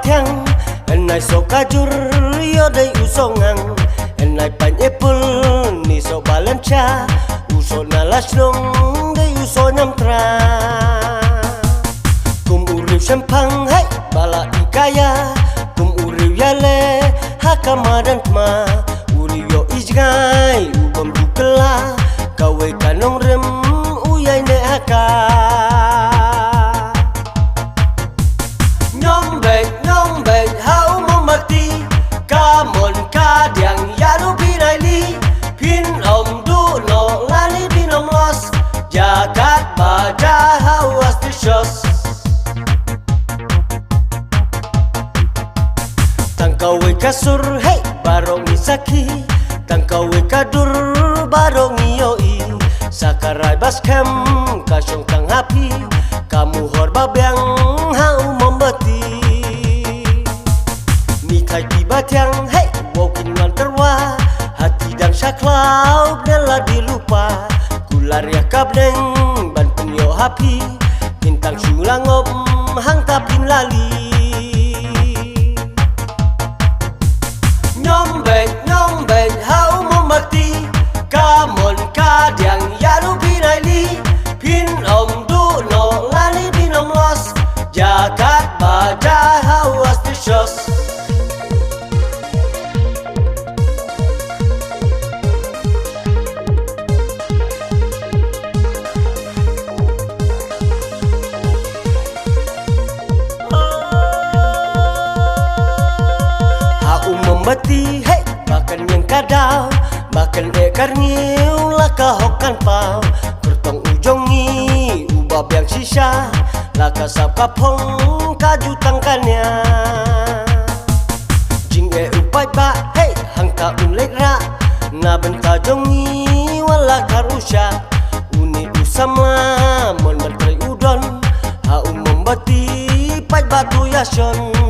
batang enai sok kajur yo dei usongang enai pineapple ni sok balanca uso nalasnong dei uso nyamtra kum uriu sempang hai bala ikaya kum uriu yale hakamadan ma uriu yo isgai ubom dukela kawe kanong rem uyai ne haka nyong beng hau momati kamon kadiang yaru pinaili pin om du no lani binom los jagat baja hau astishos tangkawe kasur hey barong isaki tangkawe kadur barong ioi sakarai baskem kasyong tang hapi kamu hor babyang hau membeti nikai tibatang hey wokin nganterwa hati dan saklau bela dilupa kularia kabdeng ban punyo hapi bintang sulangom hang tapin lali nyong beng hau membeti kamon kadiang yaru pinaili pin om du no lali binom los jagat baja hau astishos hau membeti hey makan yang kadau makan ekar ngiu laka hokan pau kertong ujongi ubab yang sisa laka sap kapong kaju tangkannya jing upai ba hey hangka unlek ra na benta jongi wala karusha uni usama mon bertrai udon ha membati pai batu yason